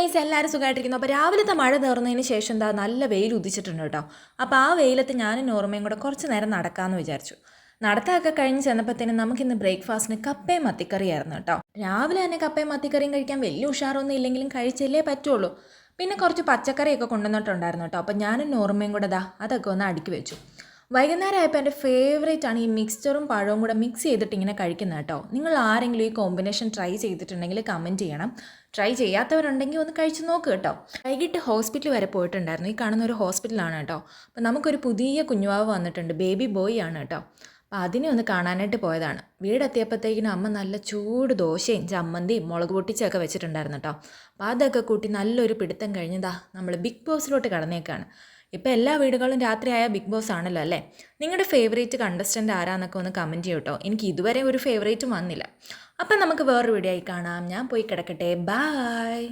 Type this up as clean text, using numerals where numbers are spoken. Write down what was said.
Guys, എല്ലാവരും സുഖമായിട്ടിരിക്കുന്നു. അപ്പോൾ രാവിലത്തെ മഴ തീർന്നതിന് ശേഷം എന്താ നല്ല വെയിൽ ഉദിച്ചിട്ടുണ്ട് കേട്ടോ. അപ്പോൾ ആ വെയിലത്ത് ഞാനും നോർമയും കൂടെ കുറച്ച് നേരം നടക്കാമെന്ന് വിചാരിച്ചു. നടത്തമൊക്കെ കഴിഞ്ഞ് ചെന്നപ്പോഴത്തേനും നമുക്കിന്ന് ബ്രേക്ക്ഫാസ്റ്റിന് കപ്പയും മത്തിക്കറിയായിരുന്നു കേട്ടോ. രാവിലെ തന്നെ കപ്പയും മത്തിക്കറിയും കഴിക്കാൻ വലിയ ഉഷാറൊന്നും ഇല്ലെങ്കിലും കഴിച്ചല്ലേ പറ്റുള്ളൂ. പിന്നെ കുറച്ച് പച്ചക്കറിയൊക്കെ കൊണ്ടുവന്നിട്ടുണ്ടായിരുന്നു കേട്ടോ. അപ്പോൾ ഞാനും നോർമയും കൂടെ അതൊക്കെ ഒന്ന് അടുക്കി വെച്ചു. വൈകുന്നേരം ആയപ്പോൾ എൻ്റെ ഫേവറേറ്റ് ആണ് ഈ മിക്സ്ചറും പഴവും കൂടെ മിക്സ് ചെയ്തിട്ട് ഇങ്ങനെ കഴിക്കുന്നത് കേട്ടോ. നിങ്ങൾ ആരെങ്കിലും ഈ കോമ്പിനേഷൻ ട്രൈ ചെയ്തിട്ടുണ്ടെങ്കിൽ കമൻറ്റ് ചെയ്യണം. ട്രൈ ചെയ്യാത്തവരുണ്ടെങ്കിൽ ഒന്ന് കഴിച്ച് നോക്ക് കേട്ടോ. വൈകിട്ട് ഹോസ്പിറ്റൽ വരെ പോയിട്ടുണ്ടായിരുന്നു. ഈ കാണുന്ന ഒരു ഹോസ്പിറ്റലാണ് കേട്ടോ. അപ്പോൾ നമുക്കൊരു പുതിയ കുഞ്ഞുവാവ് വന്നിട്ടുണ്ട്. ബേബി ബോയ് ആണ് കേട്ടോ. അപ്പോൾ അതിനെ ഒന്ന് കാണാനായിട്ട് പോയതാണ്. വീടെത്തിയപ്പോഴത്തേക്കിനും അമ്മ നല്ല ചൂട് ദോശയും ചമ്മന്തിയും മുളക് പൊട്ടിച്ചൊക്കെ വെച്ചിട്ടുണ്ടായിരുന്നു കേട്ടോ. അപ്പോൾ അതൊക്കെ കൂട്ടി നല്ലൊരു പിടുത്തം കഴിഞ്ഞതാ നമ്മൾ ബിഗ് ബോസിലോട്ട് കടന്നേക്കാണ്. ഇപ്പോൾ എല്ലാ വീടുകളും രാത്രിയായ ബിഗ് ബോസ് ആണല്ലോ അല്ലേ. നിങ്ങളുടെ ഫേവറേറ്റ് കണ്ടസ്റ്റൻ്റ് ആരാന്നൊക്കെ ഒന്ന് കമൻറ്റ് ചെയ്യൂ കേട്ടോ. എനിക്ക് ഇതുവരെ ഒരു ഫേവറേറ്റും വന്നില്ല. അപ്പം നമുക്ക് വേറൊരു വീഡിയോ ആയി കാണാം. ഞാൻ പോയി കിടക്കട്ടെ. ബായ്.